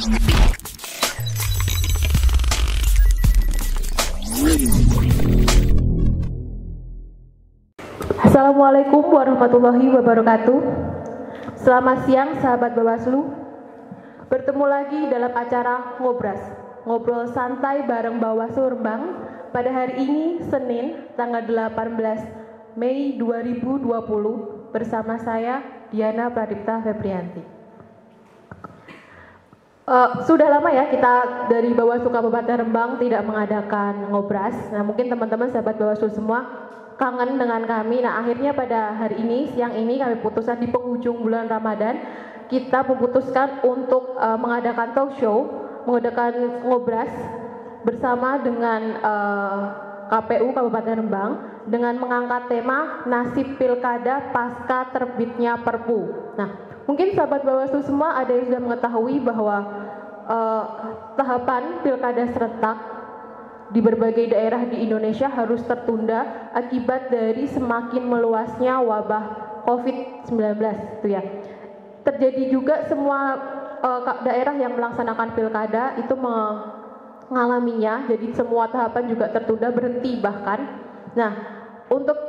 Assalamualaikum warahmatullahi wabarakatuh. Selamat siang sahabat Bawaslu. Bertemu lagi dalam acara Ngobras, ngobrol santai bareng Bawaslu Rembang pada hari ini Senin tanggal 18 Mei 2020 bersama saya Diana Pradipta Febrianti. Sudah lama ya kita dari Bawaslu Kabupaten Rembang tidak mengadakan Ngobras. Nah, mungkin teman-teman sahabat Bawaslu semua kangen dengan kami. Nah, akhirnya pada hari ini, siang ini kami putuskan di penghujung bulan Ramadan kita memutuskan untuk mengadakan talk show, mengadakan Ngobras bersama dengan KPU Kabupaten Rembang dengan mengangkat tema nasib pilkada pasca terbitnya Perpu. Nah, mungkin sahabat Bawaslu semua ada yang sudah mengetahui bahwa tahapan pilkada serentak di berbagai daerah di Indonesia harus tertunda akibat dari semakin meluasnya wabah COVID-19 itu ya. Terjadi juga semua daerah yang melaksanakan pilkada itu mengalaminya, jadi semua tahapan juga tertunda, berhenti bahkan. Nah, untuk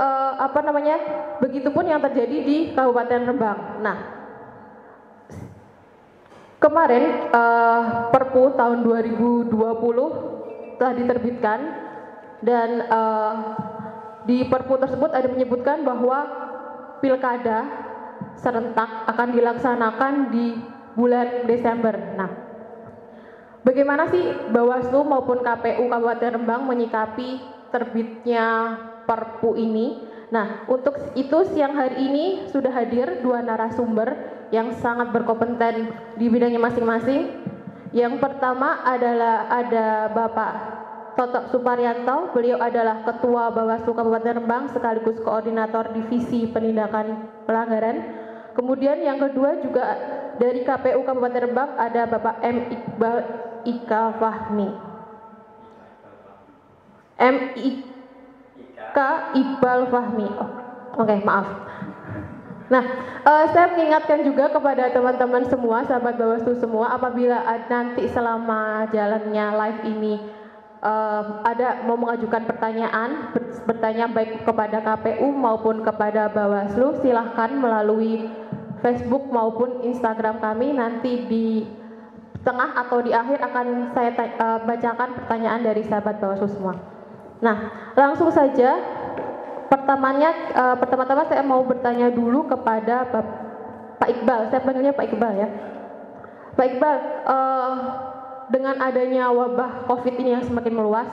begitupun yang terjadi di Kabupaten Rembang. Nah, kemarin Perpu tahun 2020 telah diterbitkan dan di Perpu tersebut ada menyebutkan bahwa pilkada serentak akan dilaksanakan di bulan Desember. Nah, bagaimana sih Bawaslu maupun KPU Kabupaten Rembang menyikapi terbitnya Perpu ini? Nah, untuk itu siang hari ini sudah hadir dua narasumber yang sangat berkompeten di bidangnya masing-masing. Yang pertama adalah ada Bapak Toto Suparyanto, beliau adalah Ketua Bawaslu Kabupaten Rembang sekaligus Koordinator Divisi Penindakan Pelanggaran. Kemudian yang kedua juga dari KPU Kabupaten Rembang ada Bapak M. Iqbal Ika Fahmi. M. Ika Iqbal Fahmi. Oke, maaf. Nah, saya mengingatkan juga kepada teman-teman semua, sahabat Bawaslu semua, apabila nanti selama jalannya live ini ada mau mengajukan pertanyaan, bertanya baik kepada KPU maupun kepada Bawaslu, silahkan melalui Facebook maupun Instagram kami. Nanti di tengah atau di akhir akan saya bacakan pertanyaan dari sahabat Bawaslu semua. Nah, langsung saja. Pertama-tama saya mau bertanya dulu kepada Pak Iqbal. Saya panggilnya Pak Iqbal ya. Pak Iqbal, dengan adanya wabah COVID ini yang semakin meluas,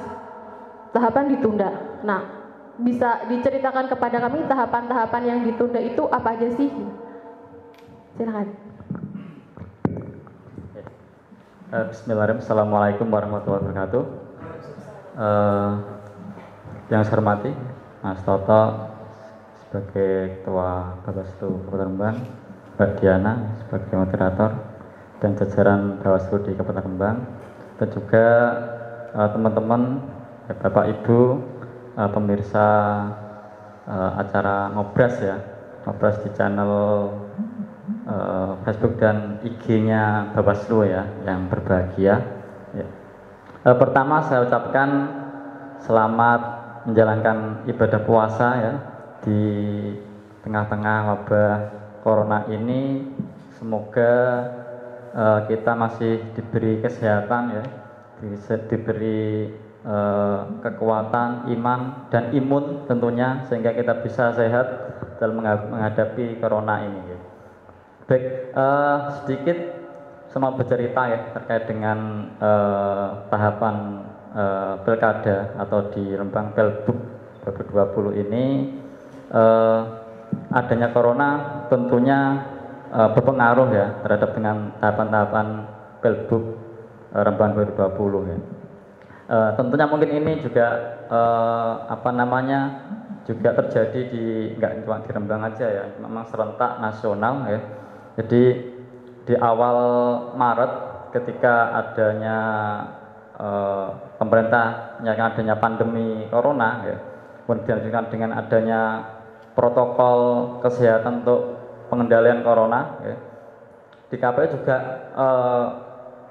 tahapan ditunda. Nah, bisa diceritakan kepada kami tahapan-tahapan yang ditunda itu apa aja sih? Silakan. Bismillahirrahmanirrahim. Assalamualaikum warahmatullahi wabarakatuh. Yang saya hormati Mas Toto sebagai Ketua Bawaslu Kabupaten Rembang, Mbak Diana sebagai moderator, dan jajaran Bawaslu di Kabupaten Rembang, dan juga teman-teman, Bapak Ibu, pemirsa acara Ngobras ya, Ngobras di channel Facebook dan IG-nya Bawaslu ya, yang berbahagia. Ya. Pertama saya ucapkan selamat menjalankan ibadah puasa ya di tengah-tengah wabah corona ini. Semoga kita masih diberi kesehatan ya, diberi kekuatan iman dan imun tentunya, sehingga kita bisa sehat dalam menghadapi corona ini ya. Baik, sedikit saya mau bercerita ya terkait dengan tahapan pilkada atau di Rembang Pilbub 2020 ini. Adanya corona tentunya berpengaruh ya terhadap dengan tahapan-tahapan Pilbub Rembang 2020 ya. Tentunya mungkin ini juga juga terjadi nggak cuma di Rembang aja ya, memang serentak nasional ya. Jadi di awal Maret ketika adanya pemerintah menyatakan adanya pandemi corona ya, kemudian dengan adanya protokol kesehatan untuk pengendalian corona ya, di KPU juga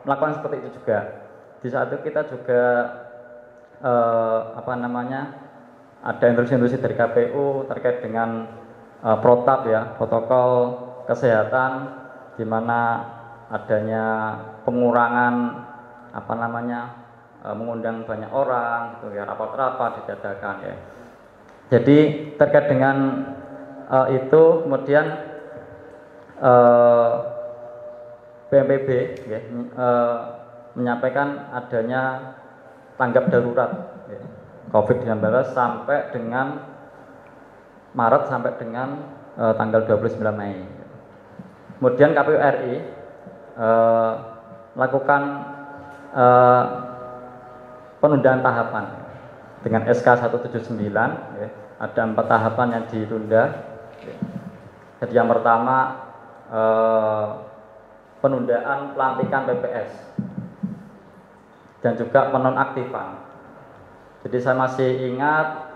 melakukan seperti itu juga. Di saat itu kita juga ada instruksi dari KPU terkait dengan protap ya, protokol kesehatan, di mana adanya pengurangan mengundang banyak orang gitu ya, rapat-rapat ditiadakan ya. Jadi terkait dengan itu kemudian BNPB ya, menyampaikan adanya tanggap darurat ya, COVID-19 sampai dengan Maret sampai dengan tanggal 29 Mei. Kemudian KPU RI melakukan penundaan tahapan dengan SK 179 ya, ada 4 tahapan yang ditunda. Jadi yang pertama penundaan pelantikan PPS dan juga penonaktifan. Jadi saya masih ingat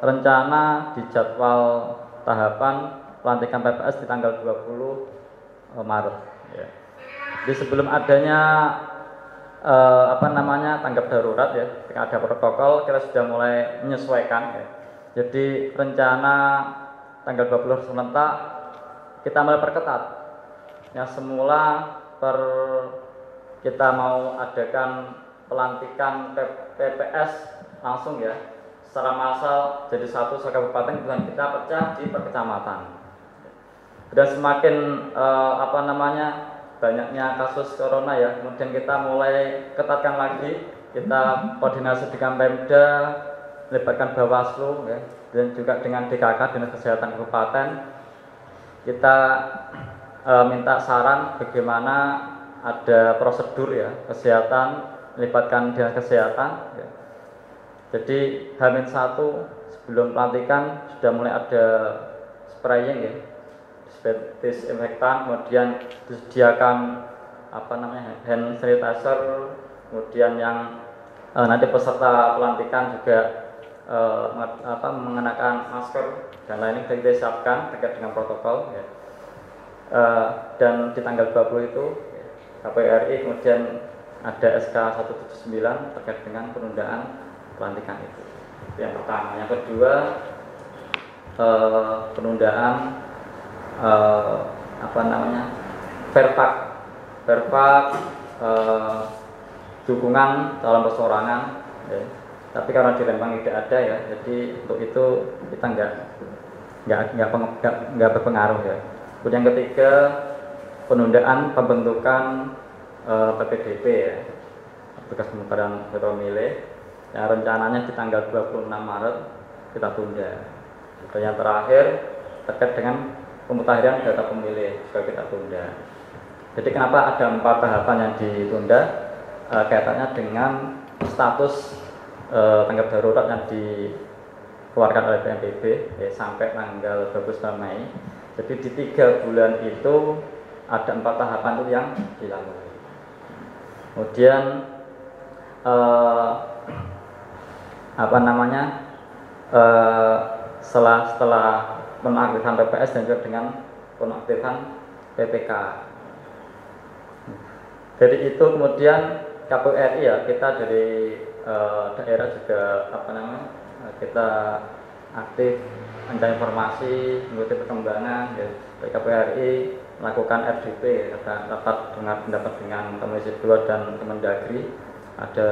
rencana di jadwal tahapan pelantikan PPS di tanggal 20 Maret ya. Jadi sebelum adanya tanggap darurat ya, ketika ada protokol kita sudah mulai menyesuaikan ya. Jadi rencana tanggal 20 serentak kita mulai perketat. Yang semula kita mau adakan pelantikan PPS langsung ya, secara massal jadi satu kabupaten, kemudian kita pecah di per kecamatan. Dan semakin banyaknya kasus corona ya, kemudian kita mulai ketatkan lagi, kita koordinasi dengan Pemda, melibatkan Bawaslu ya, dan juga dengan DKK, Dinas Kesehatan Kabupaten. Kita minta saran bagaimana ada prosedur ya kesehatan, melibatkan Dinas Kesehatan ya. Jadi H-1 sebelum pelantikan sudah mulai ada spraying ya, disinfektan, kemudian disediakan hand sanitizer, kemudian yang nanti peserta pelantikan juga mengenakan masker dan lainnya kita siapkan terkait dengan protokol ya. Dan di tanggal 20 itu KPU RI kemudian ada SK 179 terkait dengan penundaan pelantikan itu. Yang pertama, yang kedua penundaan Verpak dukungan calon perseorangan ya. Tapi karena di Lembang tidak ada ya, jadi untuk itu kita nggak berpengaruh ya. Kemudian yang ketiga penundaan pembentukan PPDP ya, petugas pemutaran data pemilih, yang rencananya di tanggal 26 Maret kita tunda. Dan yang terakhir terkait dengan pemutahiran data pemilih juga kita tunda. Jadi kenapa ada 4 tahapan yang ditunda? Kaitannya dengan status tanggap darurat yang dikeluarkan oleh BNPB ya, sampai tanggal 29 Mei. Jadi di 3 bulan itu ada 4 tahapan itu yang dilalui. Kemudian setelah penonaktifan PPS dan juga dengan penonaktifan PPK. Jadi itu kemudian KPU RI ya, kita dari daerah juga kita aktif mencari informasi, mengikuti perkembangan ya. Dari KPU RI melakukan RDP ya, rapat dengan pendapat dengan Komisi 2 dan Kemendagri, ada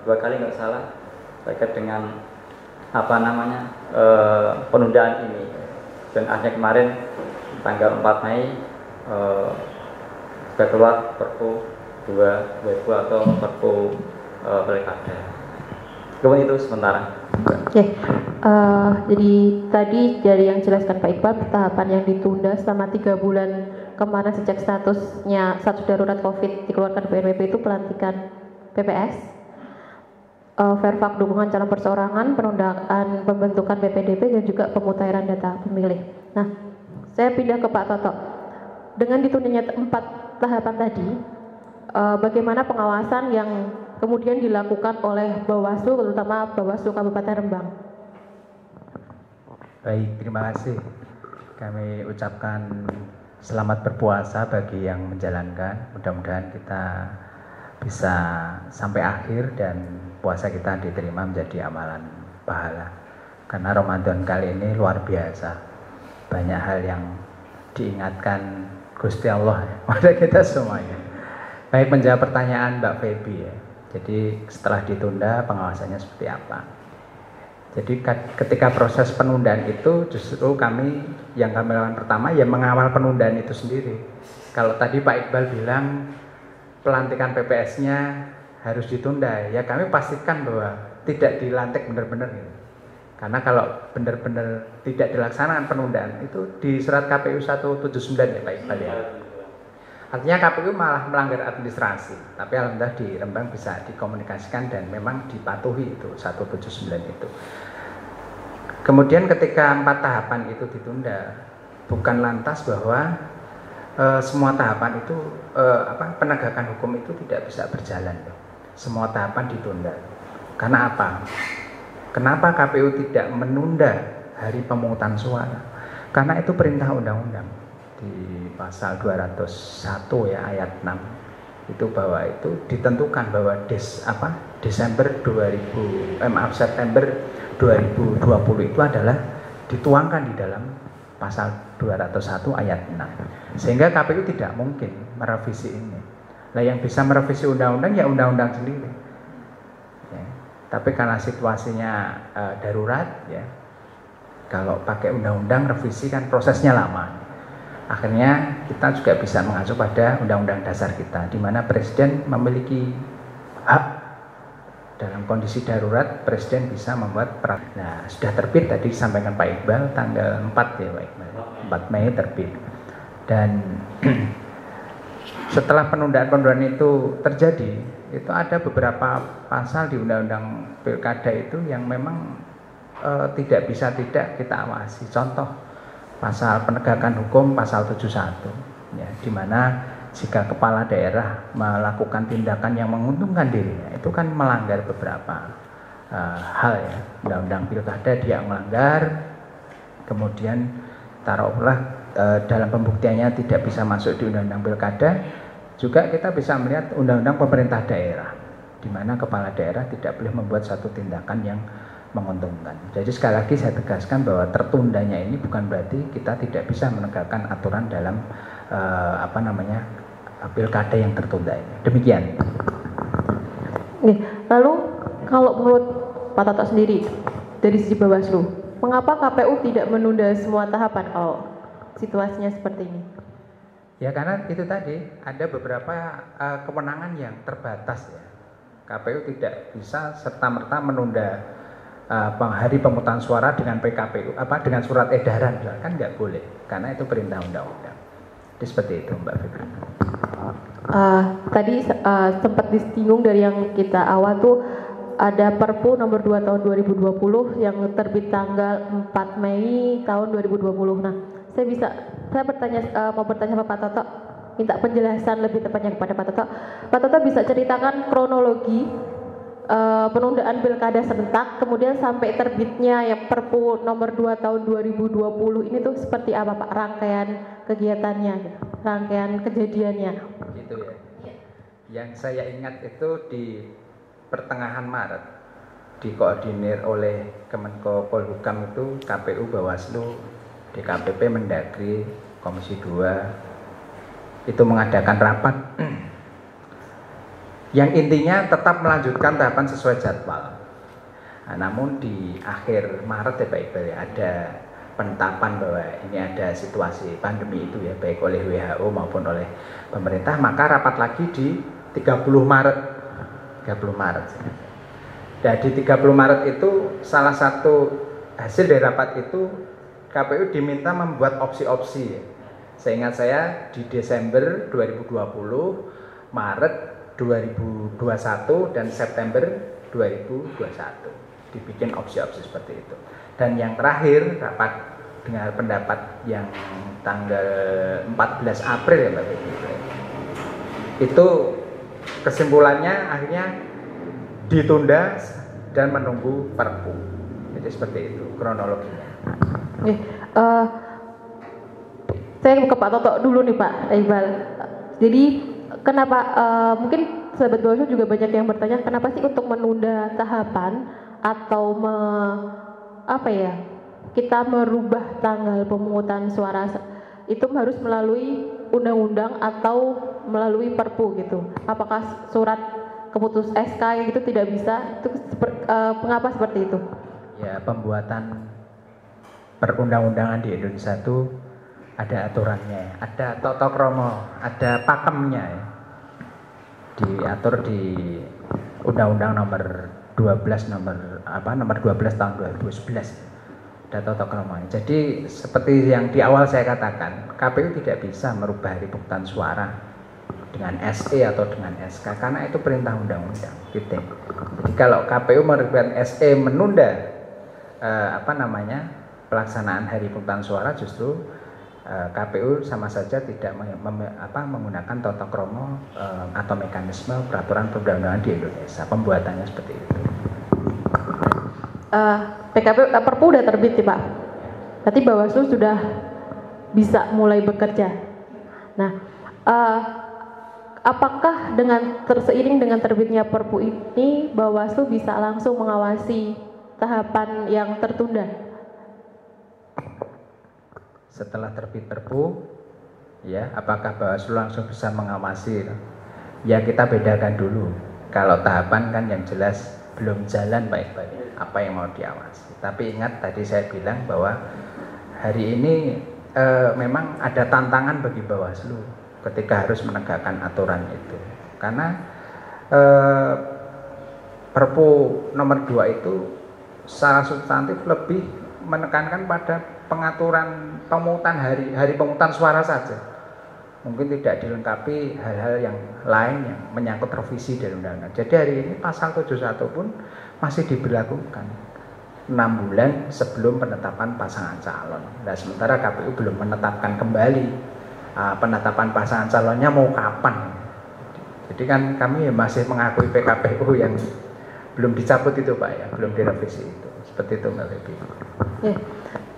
2 kali nggak salah terkait dengan penundaan ini. Dan akhirnya kemarin tanggal 4 Mei sudah keluar Perpu 2 atau Perpu Pilkada. Kemudian itu sementara. Oke, jadi tadi dari yang jelaskan Pak Iqbal, tahapan yang ditunda selama 3 bulan kemarin sejak statusnya status darurat COVID dikeluarkan BNPB itu pelantikan PPS, verfak dukungan calon perseorangan, penundaan pembentukan PPDP dan juga pemutahiran data pemilih. Nah, saya pindah ke Pak Toto. Dengan ditundanya 4 tahapan tadi, bagaimana pengawasan yang kemudian dilakukan oleh Bawaslu, terutama Bawaslu Kabupaten Rembang? Baik, terima kasih. Kami ucapkan Selamat berpuasa bagi yang menjalankan. Mudah-mudahan kita bisa sampai akhir dan puasa kita diterima menjadi amalan pahala. Karena Ramadan kali ini luar biasa. Banyak hal yang diingatkan Gusti Allah pada kita semuanya. Baik, menjawab pertanyaan Mbak Feby ya. Jadi setelah ditunda pengawasannya seperti apa? Jadi ketika proses penundaan itu justru kami lakukan pertama ya mengawal penundaan itu sendiri. Kalau tadi Pak Iqbal bilang pelantikan PPS-nya harus ditunda, ya kami pastikan bahwa tidak dilantik benar-benar gitu. Karena kalau benar-benar tidak dilaksanakan penundaan itu di surat KPU 179 ya Pak Iqbal ya. Artinya KPU malah melanggar administrasi. Tapi alhamdulillah di Rembang bisa dikomunikasikan dan memang dipatuhi itu 179 itu. Kemudian ketika 4 tahapan itu ditunda, bukan lantas bahwa semua tahapan itu penegakan hukum itu tidak bisa berjalan. Semua tahapan ditunda. Karena apa? Kenapa KPU tidak menunda hari pemungutan suara? Karena itu perintah undang-undang di pasal 201 ya ayat 6 itu bahwa itu ditentukan bahwa September 2020 itu adalah dituangkan di dalam pasal 201 ayat 6. Sehingga KPU tidak mungkin merevisi ini. Nah, yang bisa merevisi undang-undang ya undang-undang sendiri. Ya. Tapi karena situasinya darurat ya. Kalau pakai undang-undang revisi kan prosesnya lama. Akhirnya kita juga bisa mengacu pada undang-undang dasar kita di mana presiden memiliki hak. Dalam kondisi darurat, Presiden bisa membuat peraturan. Nah, sudah terbit tadi disampaikan Pak Iqbal tanggal 4 ya Pak Iqbal. 4 Mei terbit. Dan setelah penundaan-penundaan itu terjadi, itu ada beberapa pasal di Undang-Undang Pilkada itu yang memang tidak bisa tidak kita awasi. Contoh, pasal penegakan hukum pasal 71 ya, di mana jika kepala daerah melakukan tindakan yang menguntungkan dirinya, itu kan melanggar beberapa hal ya. Undang-undang Pilkada dia melanggar, kemudian taruhlah dalam pembuktiannya tidak bisa masuk di Undang-Undang Pilkada. Juga kita bisa melihat Undang-Undang Pemerintah Daerah, di mana kepala daerah tidak boleh membuat satu tindakan yang menguntungkan. Jadi sekali lagi saya tegaskan bahwa tertundanya ini bukan berarti kita tidak bisa menegakkan aturan dalam pilkada yang tertunda ini. Demikian. Lalu kalau menurut Pak Toto sendiri dari sisi Bawaslu, mengapa KPU tidak menunda semua tahapan kalau situasinya seperti ini? Ya karena itu tadi ada beberapa kewenangan yang terbatas ya. KPU tidak bisa serta-merta menunda hari pemungutan suara dengan PKPU dengan surat edaran kan nggak boleh karena itu perintah undang-undang. Jadi seperti itu Mbak Fitri. Tadi sempat disinggung dari yang kita awal tuh ada Perpu nomor 2 tahun 2020 yang terbit tanggal 4 Mei tahun 2020. Nah, saya mau bertanya sama Pak Toto, minta penjelasan lebih tepatnya kepada Pak Toto. Pak Toto bisa ceritakan kronologi penundaan pilkada serentak kemudian sampai terbitnya yang Perpu nomor 2 tahun 2020 ini tuh seperti apa Pak, rangkaian kegiatannya gitu, rangkaian kejadiannya gitu ya. Yang saya ingat itu di pertengahan Maret dikoordinir oleh Kemenko Polhukam itu KPU, Bawaslu, DKPP, Mendagri, Komisi 2 itu mengadakan rapat yang intinya tetap melanjutkan tahapan sesuai jadwal. Nah, namun di akhir Maret ya Pak Iqbal ada penetapan bahwa ini ada situasi pandemi itu ya baik oleh WHO maupun oleh pemerintah, maka rapat lagi di 30 Maret. Nah, di 30 Maret itu salah satu hasil dari rapat itu KPU diminta membuat opsi-opsi. Seingat saya di Desember 2020, Maret 2021 dan September 2021 dibikin opsi-opsi seperti itu. Dan yang terakhir rapat dengar pendapat yang tanggal 14 April ya Mbak Fitri. Itu kesimpulannya akhirnya ditunda dan menunggu Perpu. Jadi seperti itu kronologinya. Saya ke Pak Toto dulu nih Pak Iqbal. Jadi kenapa mungkin sahabat Bawaslu juga banyak yang bertanya kenapa sih untuk menunda tahapan atau kita merubah tanggal pemungutan suara itu harus melalui undang-undang atau melalui Perpu gitu. Apakah surat keputus SK itu tidak bisa? Itu mengapa seperti itu? Ya, pembuatan perundang-undangan di Indonesia itu ada aturannya, ada tata krama, ada pakemnya ya. Diatur di Undang-Undang nomor 12 tahun 2011. Ada tata kramanya. Jadi seperti yang di awal saya katakan, KPU tidak bisa merubah hari pemungutan suara dengan SE atau dengan SK karena itu perintah undang-undang. Gitu. Jadi kalau KPU merubah SE menunda pelaksanaan hari pemungutan suara, justru KPU sama saja tidak menggunakan tata krama atau mekanisme peraturan perundang-undangan di Indonesia. Pembuatannya seperti itu. Perpu udah terbit sih Pak. Berarti Bawaslu sudah bisa mulai bekerja. Nah, apakah seiring dengan terbitnya Perpu ini Bawaslu bisa langsung mengawasi tahapan yang tertunda? Setelah terbit Perpu, ya, apakah Bawaslu langsung bisa mengawasi? Ya, kita bedakan dulu. Kalau tahapan kan yang jelas belum jalan baik-baik. Apa yang mau diawasi? Tapi ingat tadi saya bilang bahwa hari ini memang ada tantangan bagi Bawaslu ketika harus menegakkan aturan itu. Karena Perpu nomor 2 itu secara substantif lebih menekankan pada pengaturan pemungutan hari pemungutan suara saja. Mungkin tidak dilengkapi hal-hal yang lain yang menyangkut revisi dari undang-undang. Jadi hari ini pasal 71 pun masih diberlakukan 6 bulan sebelum penetapan pasangan calon. Nah, sementara KPU belum menetapkan kembali penetapan pasangan calonnya mau kapan. Jadi kan kami masih mengakui PKPU yang belum dicabut itu Pak ya, belum direvisi itu. Seperti itu Mbak Febi.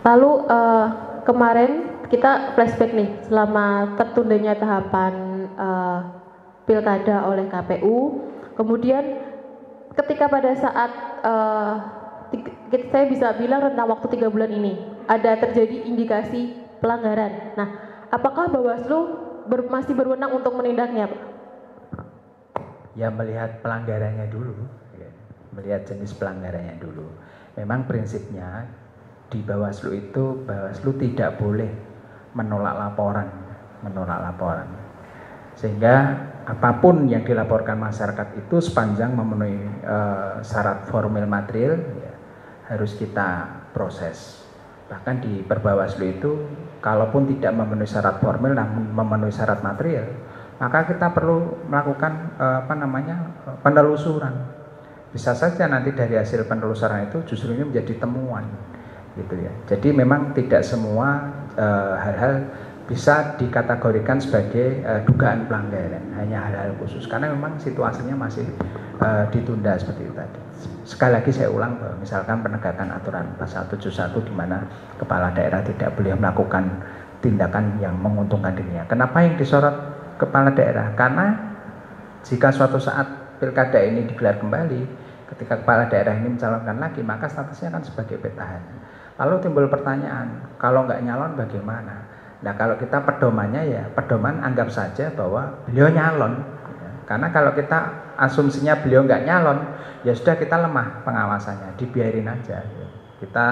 Lalu kemarin kita flashback nih selama tertundanya tahapan pilkada oleh KPU, kemudian ketika pada saat saya bisa bilang rentang waktu 3 bulan ini ada terjadi indikasi pelanggaran. Nah, apakah Bawaslu masih berwenang untuk menindaknya, Pak? Ya, melihat pelanggarannya dulu, ya. Melihat jenis pelanggarannya dulu. Memang prinsipnya di Bawaslu itu Bawaslu tidak boleh menolak laporan. Sehingga apapun yang dilaporkan masyarakat itu sepanjang memenuhi syarat formil material ya, harus kita proses. Bahkan di Perbawaslu itu kalaupun tidak memenuhi syarat formil namun memenuhi syarat material, maka kita perlu melakukan penelusuran. Bisa saja nanti dari hasil penelusuran itu justru ini menjadi temuan gitu ya. Jadi memang tidak semua hal-hal bisa dikategorikan sebagai dugaan pelanggaran, hanya hal-hal khusus karena memang situasinya masih ditunda seperti itu tadi. Sekali lagi saya ulang bahwa misalkan penegakan aturan pasal 71 di mana kepala daerah tidak boleh melakukan tindakan yang menguntungkan dirinya. Kenapa yang disorot kepala daerah? Karena jika suatu saat pilkada ini digelar kembali, ketika kepala daerah ini mencalonkan lagi, maka statusnya kan sebagai petahana. Lalu timbul pertanyaan, kalau nggak nyalon bagaimana? Nah, kalau kita pedomannya ya, pedoman anggap saja bahwa beliau nyalon. Karena kalau kita asumsinya beliau nggak nyalon, ya sudah kita lemah pengawasannya, dibiarin aja. Kita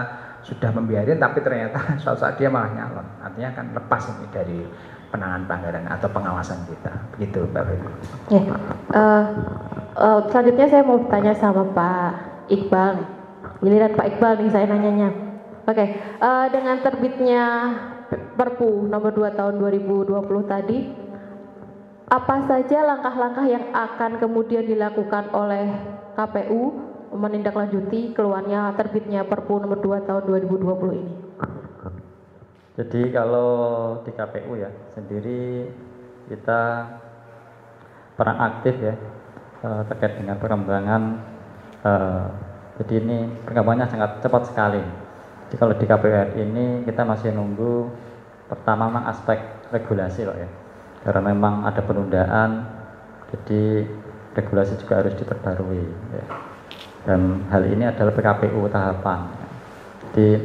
sudah membiarin, tapi ternyata suatu saat dia malah nyalon. Artinya kan lepas ini dari penanganan pelanggaran atau pengawasan kita. Begitu, Mbak Febi. Selanjutnya saya mau tanya sama Pak Iqbal. Giliran Pak Iqbal nih saya nanyanya. Oke, dengan terbitnya Perpu nomor 2 tahun 2020 tadi, apa saja langkah-langkah yang akan kemudian dilakukan oleh KPU menindaklanjuti keluarnya terbitnya Perpu nomor 2 tahun 2020 ini? Jadi kalau di KPU ya sendiri kita peran aktif ya terkait dengan perkembangan. Jadi ini perkembangannya sangat cepat sekali. Jadi kalau di KPU ini kita masih nunggu Pertama memang aspek regulasi Pak ya, karena memang ada penundaan, jadi regulasi juga harus diperbarui ya. Dan hal ini adalah PKPU tahapan. Jadi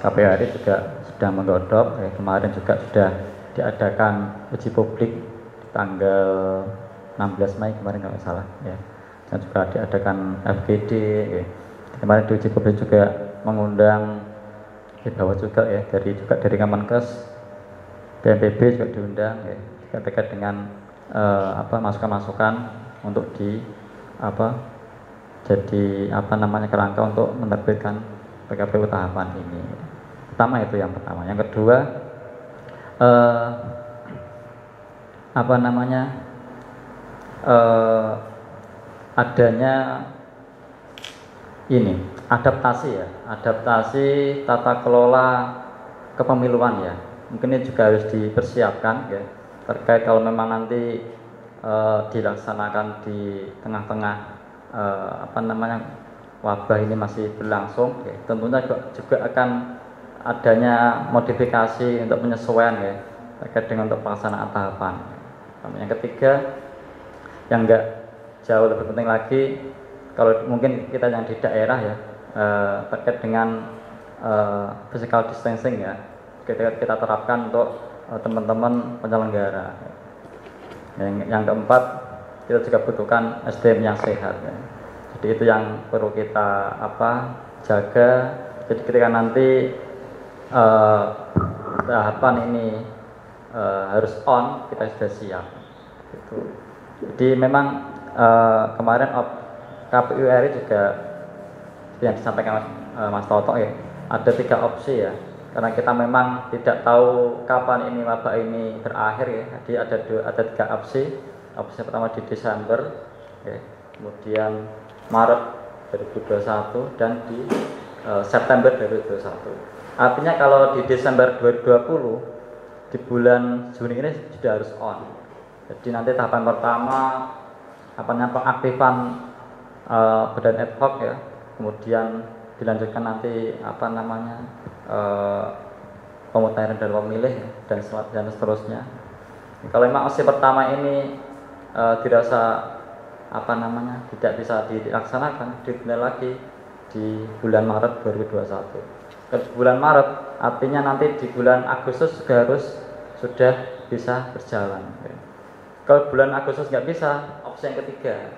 KPU RI juga sudah menggodok ya, kemarin juga sudah diadakan uji publik di tanggal 16 Mei kemarin kalau nggak salah ya. Dan juga diadakan FGD ya. Kemarin di uji publik juga mengundang dibawa juga ya dari Kemenkes, BNPB juga diundang ya, juga terkait dengan masukan-masukan untuk jadi kerangka untuk menerbitkan PKPU tahapan ini. Pertama itu yang pertama. Yang kedua adanya ini adaptasi tata kelola kepemiluan ya. Mungkin ini juga harus dipersiapkan ya, terkait kalau memang nanti dilaksanakan di tengah-tengah wabah ini masih berlangsung ya, tentunya juga akan adanya modifikasi untuk penyesuaian ya, terkait dengan untuk pelaksanaan tahapan. Yang ketiga yang enggak jauh lebih penting lagi, kalau mungkin kita yang di daerah ya, terkait dengan physical distancing ya, kita terapkan untuk teman-teman penyelenggara. Yang keempat, kita juga butuhkan SDM yang sehat ya. Jadi itu yang perlu kita jaga. Jadi ketika nanti tahapan ini harus on, kita sudah siap gitu. Jadi memang kemarin KPU RI juga yang disampaikan Mas Toto ya, ada 3 opsi ya, karena kita memang tidak tahu kapan ini wabah ini berakhir ya. Jadi ada 3 opsi. Opsi pertama di Desember ya, kemudian Maret 2021 dan di September 2021. Artinya kalau di Desember 2020 di bulan Juni ini sudah harus on. Jadi nanti tahapan pertama pengaktifan badan ad hoc ya, kemudian dilanjutkan nanti pemutahiran dan pemilih dan seterusnya. Kalau memang opsi pertama ini dirasa tidak bisa dilaksanakan, ditunda lagi di bulan Maret 2021. Ke bulan Maret artinya nanti di bulan Agustus juga harus sudah bisa berjalan. Kalau bulan Agustus nggak bisa, opsi yang ketiga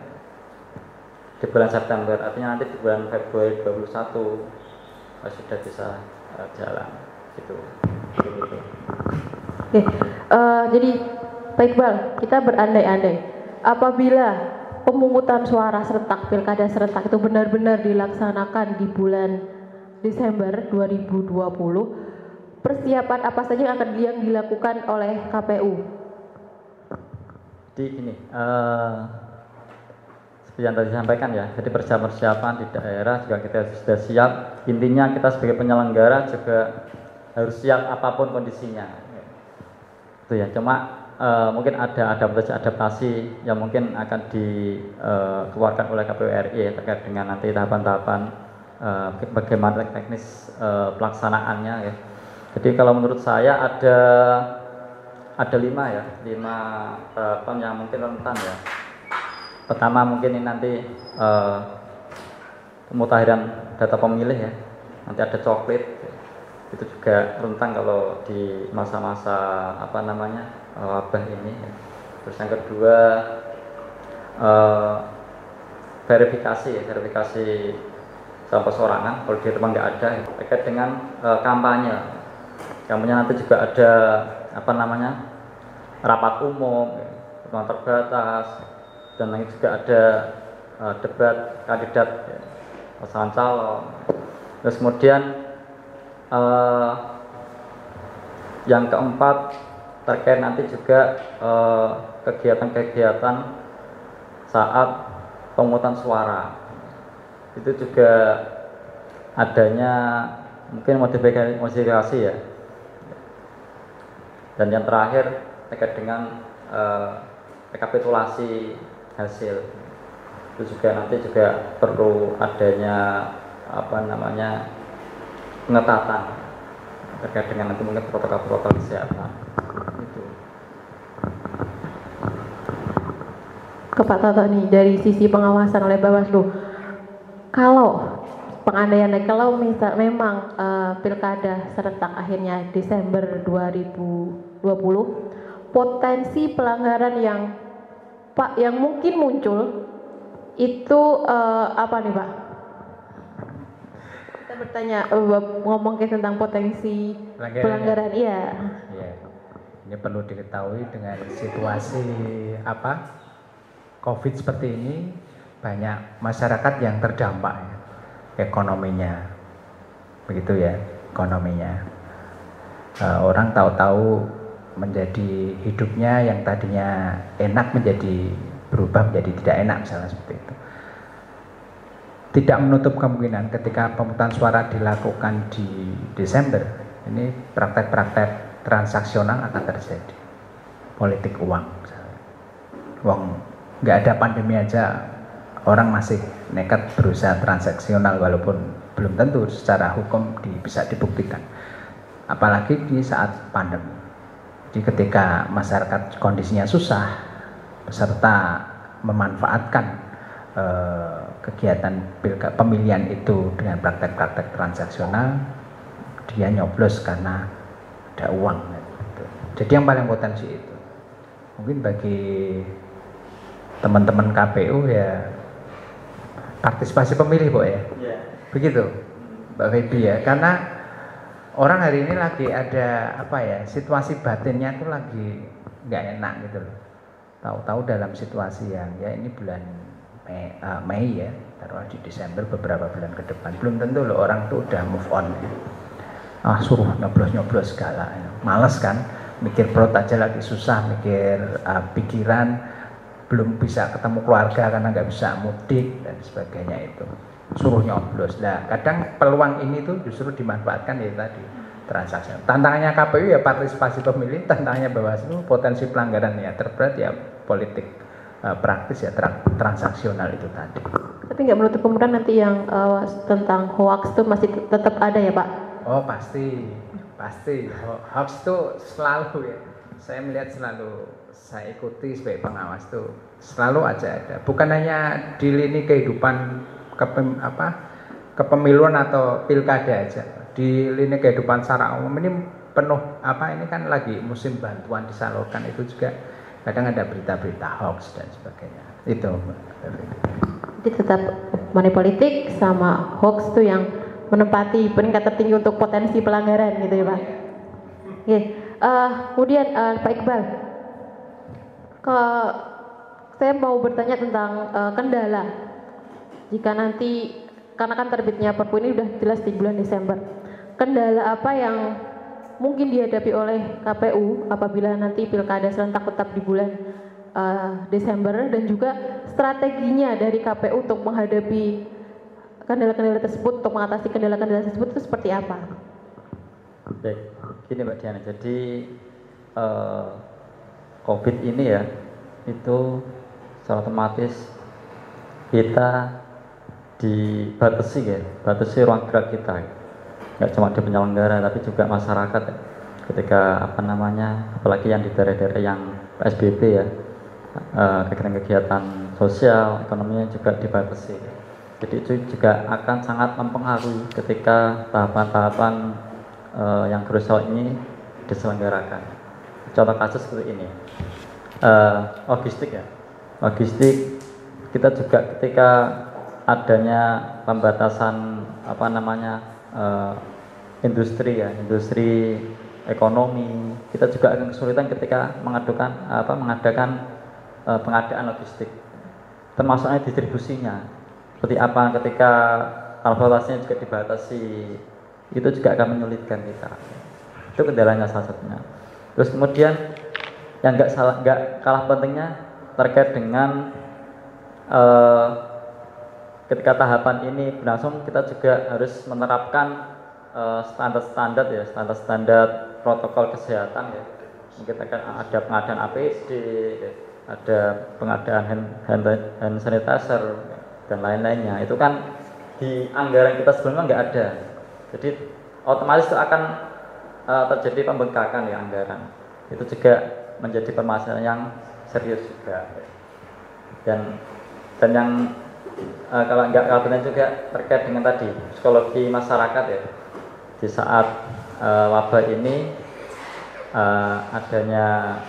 di bulan September, artinya nanti di bulan Februari 2021 sudah bisa jalan gitu. Oke, jadi Pak Iqbal, kita berandai-andai apabila pemungutan suara serentak pilkada serentak itu benar-benar dilaksanakan di bulan Desember 2020, persiapan apa saja yang dilakukan oleh KPU? Jadi gini, seperti yang tadi disampaikan ya, jadi persiapan di daerah juga kita sudah siap. Intinya kita sebagai penyelenggara juga harus siap apapun kondisinya. Itu ya, cuma mungkin ada adaptasi yang mungkin akan dikeluarkan oleh KPU RI ya, terkait dengan nanti tahapan-tahapan bagaimana teknis pelaksanaannya ya. Jadi kalau menurut saya ada 5 tahapan yang mungkin rentan ya. Pertama mungkin ini nanti pemutahiran data pemilih ya, nanti ada coklit itu juga rentan kalau di masa-masa wabah ini. Terus yang kedua verifikasi sama persorangan kalau di tempat nggak ada ya. Terkait dengan kampanye nanti juga ada rapat umum ya, pertemuan terbatas, dan nanti juga ada debat kandidat ya, pasangan calon. Terus kemudian yang keempat terkait nanti juga kegiatan-kegiatan saat pemungutan suara, itu juga adanya mungkin modifikasi ya. Dan yang terakhir terkait dengan rekapitulasi hasil, itu juga nanti juga perlu adanya pengetatan terkait dengan nanti mungkin protokol kesehatan itu. Ke Pak Toto nih, dari sisi pengawasan oleh Bawaslu, kalau pengandaian kalau misal memang pilkada serentak akhirnya Desember 2020, potensi pelanggaran yang mungkin muncul itu apa nih Pak? Kita bertanya ngomong tentang potensi pelanggaran, iya. Ya. Ini perlu diketahui dengan situasi COVID seperti ini, banyak masyarakat yang terdampak ya, ekonominya, begitu ya, ekonominya. Orang tahu-tahu menjadi hidupnya yang tadinya enak menjadi berubah menjadi tidak enak, misalnya seperti itu. Tidak menutup kemungkinan ketika pemungutan suara dilakukan di Desember, ini praktek-praktek transaksional akan terjadi, politik uang, misalnya. Uang nggak ada pandemi aja orang masih nekat berusaha transaksional walaupun belum tentu secara hukum bisa dibuktikan, apalagi di saat pandemi. Jadi ketika masyarakat kondisinya susah, peserta memanfaatkan kegiatan pemilihan itu dengan praktek-praktek transaksional, dia nyoblos karena ada uang gitu. Jadi yang paling potensi itu mungkin bagi teman-teman KPU ya partisipasi pemilih Bu ya. Yeah. Begitu Mbak Feby ya, karena orang hari ini lagi ada situasi batinnya tuh lagi nggak enak gitu loh. Tahu-tahu dalam situasi yang ya ini bulan Mei ya, taruh di Desember beberapa bulan ke depan belum tentu loh orang tuh udah move on ya. Suruh nyoblos segala ya. Males kan, mikir perut aja lagi susah, mikir pikiran, belum bisa ketemu keluarga karena nggak bisa mudik dan sebagainya, itu suruh nyoblos. Nah kadang peluang ini tuh justru dimanfaatkan ya tadi transaksi. Tantangannya KPU ya partisipasi pemilih, tantangannya Bawaslu potensi pelanggaran ya terberat ya politik praktis ya transaksional itu tadi. Tapi nggak menutup kemungkinan nanti yang tentang hoax itu masih tetap ada ya Pak? Oh pasti hoax itu selalu ya, saya melihat selalu, saya ikuti sebagai pengawas tuh selalu aja ada, bukan hanya di lini kehidupan kepemiluan atau pilkada aja, di lini kehidupan secara umum ini penuh ini kan lagi musim bantuan disalurkan, itu juga kadang ada berita-berita hoax dan sebagainya itu. Jadi tetap money politik sama hoax tuh yang menempati peringkat tertinggi untuk potensi pelanggaran gitu ya Pak. Oke. Kemudian Pak Iqbal, saya mau bertanya tentang kendala jika nanti, karena kan terbitnya Perpu ini udah jelas di bulan Desember, kendala apa yang mungkin dihadapi oleh KPU apabila nanti pilkada serentak tetap di bulan Desember, dan juga strateginya dari KPU untuk menghadapi kendala-kendala tersebut, untuk mengatasi kendala-kendala tersebut itu seperti apa? Baik, gini Mbak Diana, jadi COVID ini ya, itu secara otomatis kita batasi ruang gerak kita, nggak cuma di penyelenggara tapi juga masyarakat ya. Ketika apalagi yang di daerah-daerah yang PSBB ya, kegiatan-kegiatan sosial, ekonominya juga dibatasi. Jadi itu juga akan sangat mempengaruhi ketika tahapan-tahapan yang krusial ini diselenggarakan. Contoh kasus seperti ini, logistik kita juga ketika adanya pembatasan industri ekonomi, kita juga akan kesulitan ketika mengadakan pengadaan logistik, termasuknya distribusinya. Seperti apa ketika transportasinya juga dibatasi, itu juga akan menyulitkan kita. Itu kendalanya salah satunya. Terus kemudian yang nggak kalah pentingnya terkait dengan ketika tahapan ini berlangsung, kita juga harus menerapkan standar protokol kesehatan ya. Kita akan ada pengadaan APD, ada pengadaan hand sanitizer dan lain-lainnya. Itu kan di anggaran kita sebelumnya nggak ada. Jadi otomatis itu akan terjadi pembengkakan ya anggaran. Itu juga menjadi permasalahan yang serius juga. Dan yang kalau enggak kabinet juga terkait dengan tadi psikologi masyarakat ya. Di saat wabah ini adanya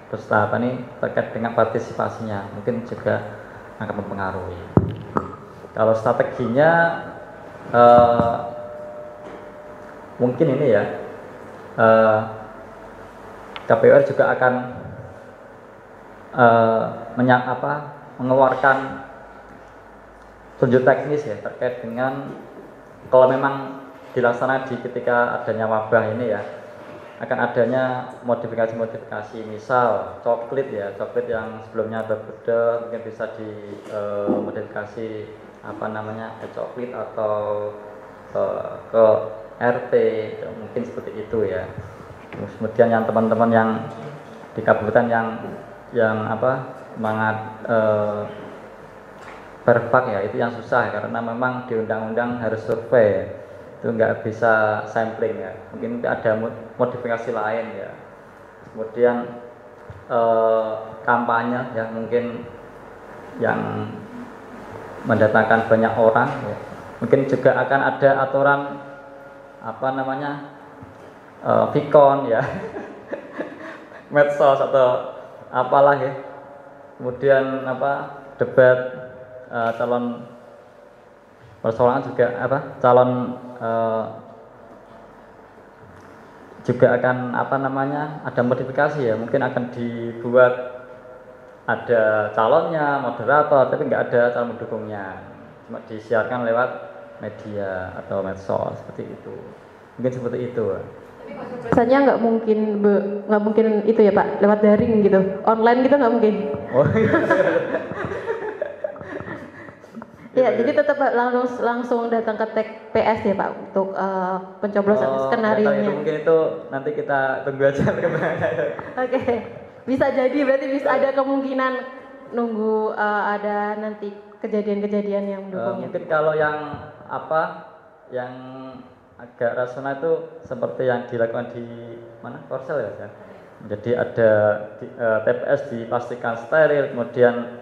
ini terkait dengan partisipasinya mungkin juga akan mempengaruhi. Kalau strateginya mungkin ini ya KPUR juga akan mengeluarkan tunjuk teknis ya terkait dengan kalau memang dilaksanakan ketika adanya wabah ini ya akan adanya modifikasi misal coklit yang sebelumnya berbeda mungkin bisa dimodifikasi coklit atau ke RT mungkin seperti itu ya. Kemudian yang teman-teman yang di kabupaten yang semangat berfak ya itu yang susah karena memang di undang-undang harus survei itu nggak bisa sampling ya mungkin ada modifikasi lain ya. Kemudian kampanye ya mungkin yang mendatangkan banyak orang ya. Mungkin juga akan ada aturan Vicon ya medsos atau apalah ya. Kemudian debat calon persoalan juga calon juga akan ada modifikasi ya mungkin akan dibuat ada calonnya moderator tapi nggak ada calon mendukungnya cuma disiarkan lewat media atau medsos seperti itu mungkin seperti itu. Biasanya nggak mungkin itu ya Pak lewat daring gitu online gitu nggak mungkin. Oh Ya, jadi tetap langsung datang ke TPS ya Pak untuk pencoblosan skenario-nya. Mungkin itu nanti kita tunggu aja perkembangannya. Oke, bisa jadi berarti bisa ada kemungkinan nunggu ada nanti kejadian-kejadian yang mendukungnya. Mungkin kalau yang yang agak rasional itu seperti yang dilakukan di mana Korsel ya. Jadi ada TPS dipastikan steril, kemudian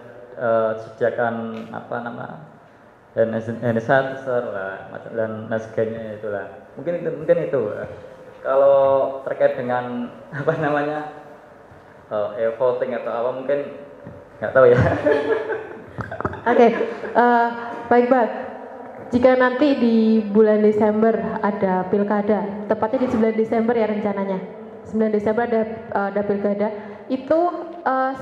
disediakan hand sanitizer lah dan sebagainya itulah mungkin itu kalau terkait dengan voting atau apa mungkin nggak tahu ya. Oke, baik Pak. Jika nanti di bulan Desember ada pilkada, tepatnya di 9 Desember ya rencananya 9 Desember ada pilkada itu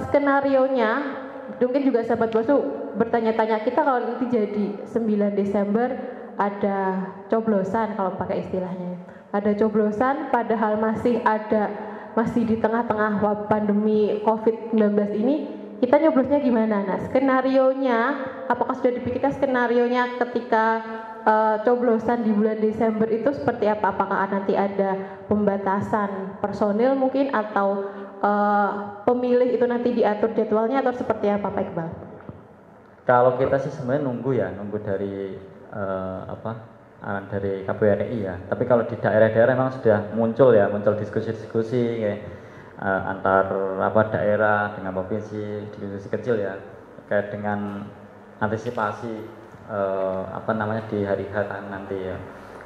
skenarionya mungkin juga sahabat Bosu bertanya-tanya kita kalau nanti jadi 9 Desember ada coblosan kalau pakai istilahnya ada coblosan padahal masih di tengah-tengah pandemi COVID-19 ini kita nyoblosnya gimana? Nah skenarionya apakah sudah dipikirkan skenarionya ketika coblosan di bulan Desember itu seperti apa? Apakah nanti ada pembatasan personil mungkin atau pemilih itu nanti diatur jadwalnya atau seperti apa Pak Iqbal? Kalau kita sih sebenarnya nunggu dari dari KPURI ya. Tapi kalau di daerah-daerah memang sudah muncul diskusi-diskusi antar daerah dengan provinsi, diskusi kecil ya terkait dengan antisipasi di hari H nanti ya.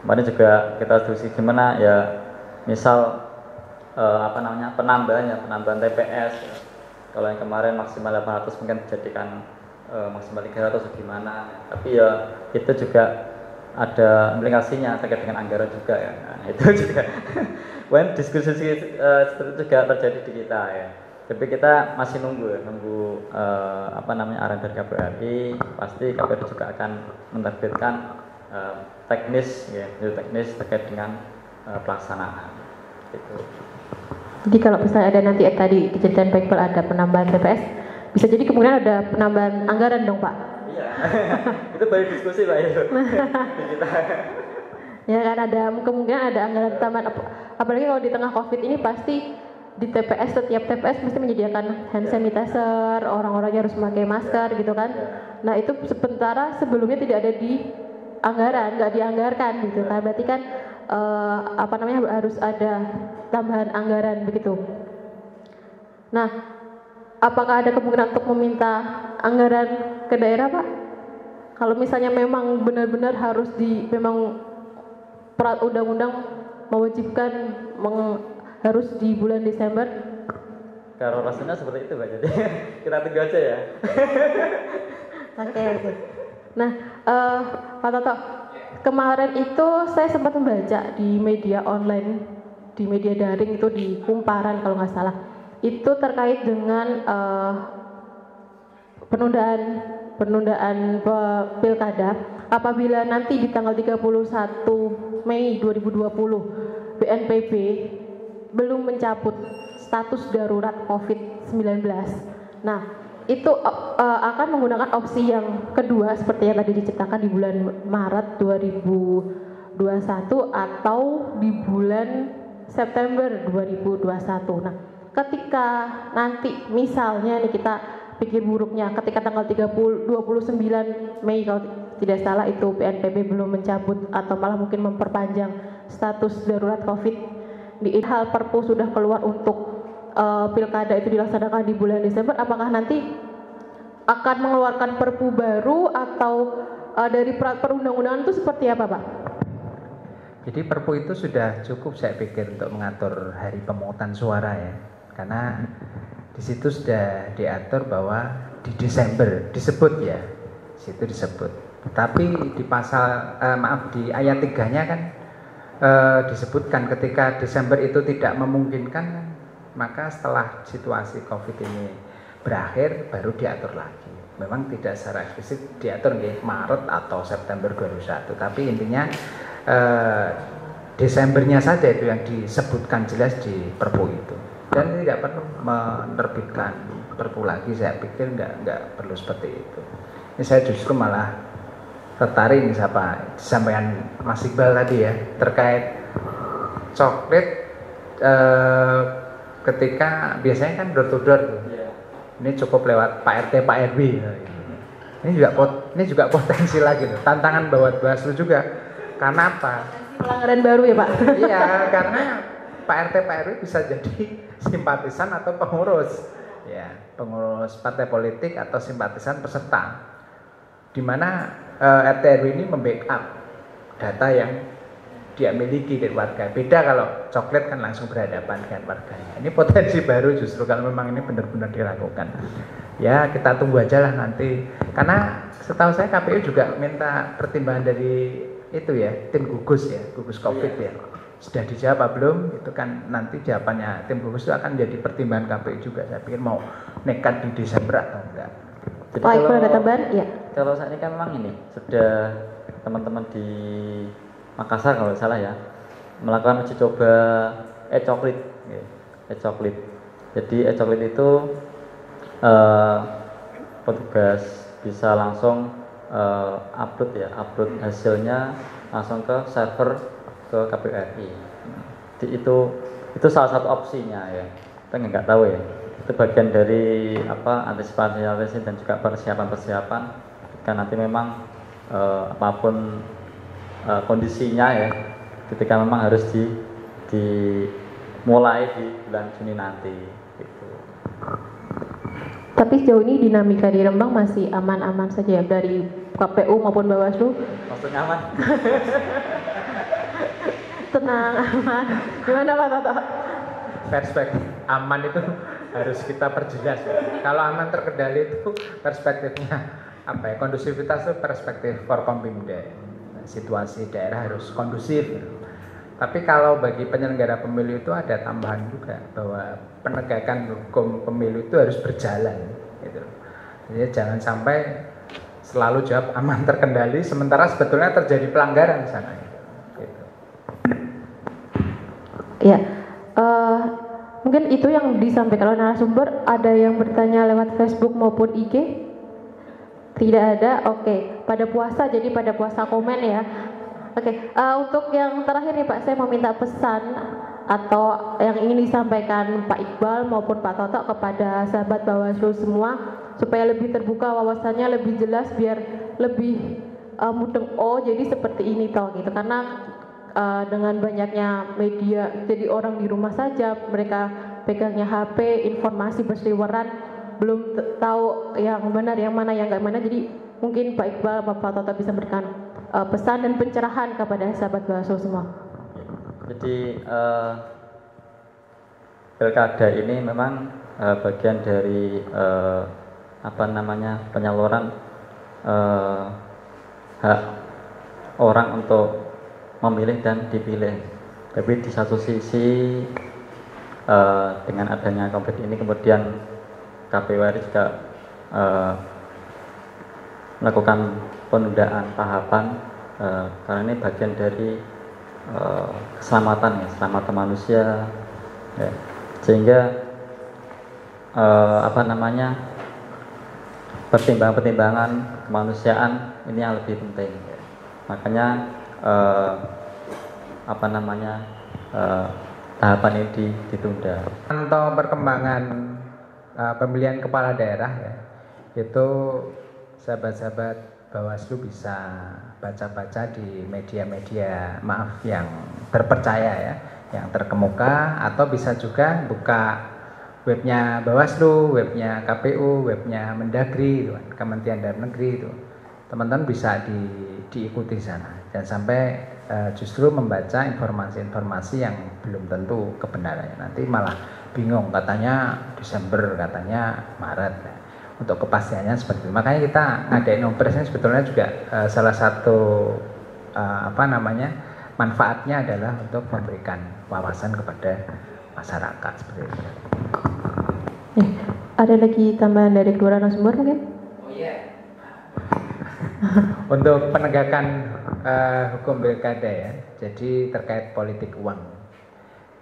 Kemarin juga kita diskusi gimana ya misal penambahan TPS ya. Kalau yang kemarin maksimal 800 mungkin dijadikan maksimal 300 atau gimana tapi ya itu juga ada implikasinya terkait dengan anggaran juga ya. Nah, itu juga diskusi seperti itu juga terjadi di kita ya. Tapi kita masih nunggu arahan dari KPURI. Pasti KPURI juga akan menerbitkan teknis terkait dengan pelaksanaan gitu. Jadi kalau misalnya ada nanti tadi kejadian Pak Iqbal ada penambahan TPS, bisa jadi kemungkinan ada penambahan anggaran dong Pak? Iya, itu baru diskusi Pak itu. Ya kan ada kemungkinan ada anggaran tambahan, apalagi kalau di tengah COVID ini pasti di setiap TPS mesti menyediakan hand sanitizer, orang-orangnya harus memakai masker gitu kan. Nah itu sebelumnya tidak ada di anggaran, nggak dianggarkan gitu kan. Berarti kan harus ada tambahan anggaran begitu. Nah, apakah ada kemungkinan untuk meminta anggaran ke daerah, Pak? Kalau misalnya memang benar-benar harus memang undang-undang mewajibkan harus di bulan Desember. Kalau rasanya seperti itu, Mbak. Jadi kita tunggu aja ya. Oke. Nah, Pak Toto, kemarin itu saya sempat membaca di media online, di media daring itu di Kumparan kalau nggak salah, itu terkait dengan penundaan pilkada apabila nanti di tanggal 31 Mei 2020 BNPB belum mencabut status darurat COVID-19. Nah, itu akan menggunakan opsi yang kedua seperti yang tadi diceritakan di bulan Maret 2021 atau di bulan September 2021. Nah, ketika nanti misalnya nih kita pikir buruknya, ketika tanggal 29 Mei kalau tidak salah itu BNPB belum mencabut atau malah mungkin memperpanjang status darurat COVID, di hal Perpu sudah keluar untuk pilkada itu dilaksanakan di bulan Desember, apakah nanti akan mengeluarkan Perpu baru atau dari perundang-undangan itu seperti apa, Pak? Jadi Perpu itu sudah cukup saya pikir untuk mengatur hari pemungutan suara ya, karena di situ sudah diatur bahwa di Desember disebut ya, di situ disebut. Tapi di pasal di ayat 3-nya kan disebutkan ketika Desember itu tidak memungkinkan, maka setelah situasi COVID ini berakhir baru diatur lagi. Memang tidak secara eksplisit diatur di Maret atau September 2021, tapi intinya Desembernya saja itu yang disebutkan jelas di Perpu itu. Dan tidak perlu menerbitkan Perpu lagi, saya pikir nggak perlu seperti itu. Ini saya justru malah tertarik nih disampaikan Mas Iqbal tadi ya terkait coklat ketika biasanya kan door to door tuh. Ini cukup lewat Pak RT, Pak RW. Ini juga potensi lagi tuh. Tantangan buat Bawaslu juga. Karena apa? Pelanggaran baru ya, Pak? Iya, karena Pak RT, Pak RW bisa jadi simpatisan atau pengurus. Ya, pengurus partai politik atau simpatisan peserta. Di mana RT RW ini membackup data yang dia miliki dari warga. Beda kalau coklat kan langsung berhadapan dengan warganya. Ini potensi baru justru kalau memang ini benar-benar dilakukan. Ya kita tunggu aja lah nanti. Karena setahu saya KPU juga minta pertimbangan dari itu ya, tim gugus ya, gugus COVID ya. Sudah dijawab apa belum? Itu kan nanti jawabannya tim gugus itu akan jadi pertimbangan KPU juga. Saya pikir mau nekat di Desember atau enggak. Jadi kalau ada tambahan, ya. Kalau saat ini kan memang ini sudah teman-teman di Makassar kalau salah ya melakukan uji coba e-coklit. Jadi e-coklit itu petugas bisa langsung upload hasilnya langsung ke server ke KPU RI. Jadi itu salah satu opsinya ya. Kita nggak tahu ya. Itu bagian dari antisipasi dan juga persiapan kan nanti memang apapun kondisinya ya, ketika memang harus dimulai di bulan Juni nanti gitu. Tapi sejauh ini dinamika di Rembang masih aman-aman saja ya dari KPU maupun Bawaslu? Maksudnya aman? Tenang, aman. Gimana Pak Toto? Perspektif aman itu harus kita perjelas ya. Kalau aman terkendali itu perspektifnya apa ya? Kondusivitas itu perspektif Forkompimda. Situasi daerah harus kondusif. Tapi kalau bagi penyelenggara pemilu itu ada tambahan juga bahwa penegakan hukum pemilu itu harus berjalan gitu. Jadi jangan sampai selalu jawab aman terkendali sementara sebetulnya terjadi pelanggaran di sana gitu. Ya, mungkin itu yang disampaikan oleh narasumber. Ada yang bertanya lewat Facebook maupun IG? Tidak ada, oke. Pada puasa, jadi pada puasa komen ya. Oke, untuk yang terakhir nih Pak, saya mau minta pesan atau yang ingin disampaikan Pak Iqbal maupun Pak Toto kepada sahabat Bawaslu semua supaya lebih terbuka wawasannya, lebih jelas biar lebih mudeng. Oh, jadi seperti ini toh gitu. Karena dengan banyaknya media, jadi orang di rumah saja, mereka pegangnya HP, informasi berseliweran, belum tahu yang benar, yang mana, yang nggak mana. Jadi mungkin Pak Iqbal, Bapak Toto bisa berikan pesan dan pencerahan kepada sahabat Bawaslu semua. Jadi pilkada ini memang bagian dari penyaluran hak orang untuk memilih dan dipilih. Tapi di satu sisi dengan adanya COVID ini kemudian KPU RI juga melakukan penundaan tahapan karena ini bagian dari keselamatan manusia ya. Sehingga pertimbangan kemanusiaan ini yang lebih penting ya. Makanya tahapan ini ditunda. Untuk perkembangan pemilihan kepala daerah ya, itu sahabat-sahabat Bawaslu bisa baca-baca di media-media yang terpercaya ya, yang terkemuka, atau bisa juga buka webnya Bawaslu, webnya KPU, webnya Mendagri, itu, Kementerian Dalam Negeri itu. Teman-teman bisa diikuti sana, dan sampai justru membaca informasi-informasi yang belum tentu kebenarannya. Nanti malah bingung, katanya Desember, katanya Maret. Untuk kepastiannya seperti itu. Makanya kita ngadain Opresnya sebetulnya juga salah satu manfaatnya adalah untuk memberikan wawasan kepada masyarakat seperti itu. Ada lagi tambahan dari kedua narasumber mungkin? Oh iya. Untuk penegakan hukum pilkada ya, jadi terkait politik uang,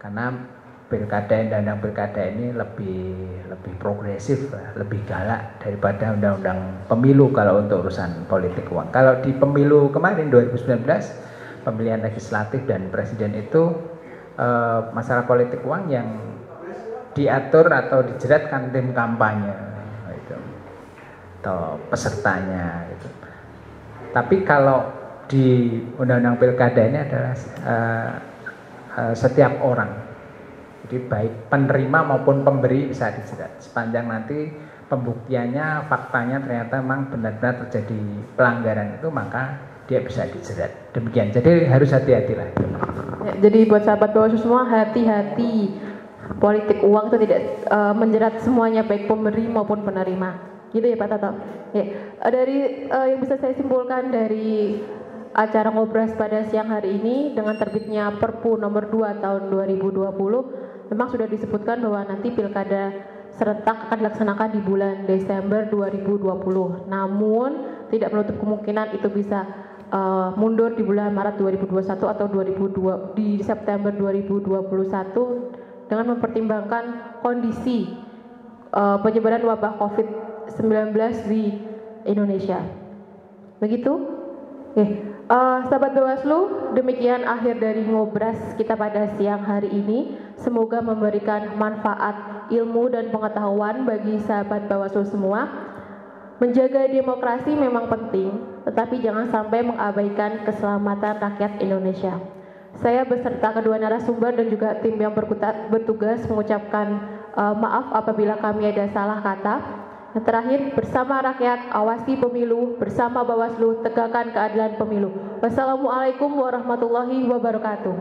karena undang-undang pilkada ini lebih progresif, lebih galak daripada undang-undang pemilu kalau untuk urusan politik uang. Kalau di pemilu kemarin 2019, pemilihan legislatif dan presiden itu masalah politik uang yang diatur atau dijeratkan tim kampanye itu, atau pesertanya itu. Tapi kalau di undang-undang pilkada ini adalah setiap orang, jadi baik penerima maupun pemberi bisa dijerat, sepanjang nanti pembuktiannya, faktanya ternyata memang benar-benar terjadi pelanggaran itu, maka dia bisa dijerat. Demikian, jadi harus hati-hatilah. Ya, jadi buat sahabat Bawaslu semua, hati-hati, politik uang itu tidak menjerat semuanya, baik pemberi maupun penerima. Gitu ya Pak Toto. Ya, dari yang bisa saya simpulkan dari acara Ngobras pada siang hari ini, dengan terbitnya Perpu nomor 2 tahun 2020, memang sudah disebutkan bahwa nanti pilkada serentak akan dilaksanakan di bulan Desember 2020. Namun tidak menutup kemungkinan itu bisa mundur di bulan Maret 2021 atau di September 2021 dengan mempertimbangkan kondisi penyebaran wabah COVID-19 di Indonesia. Begitu? Sahabat Bawaslu, demikian akhir dari Ngobras kita pada siang hari ini. Semoga memberikan manfaat ilmu dan pengetahuan bagi sahabat Bawaslu semua. Menjaga demokrasi memang penting, tetapi jangan sampai mengabaikan keselamatan rakyat Indonesia. Saya beserta kedua narasumber dan juga tim yang bertugas mengucapkan maaf apabila kami ada salah kata. Yang terakhir, bersama rakyat, awasi pemilu, bersama Bawaslu, tegakkan keadilan pemilu. Wassalamualaikum warahmatullahi wabarakatuh.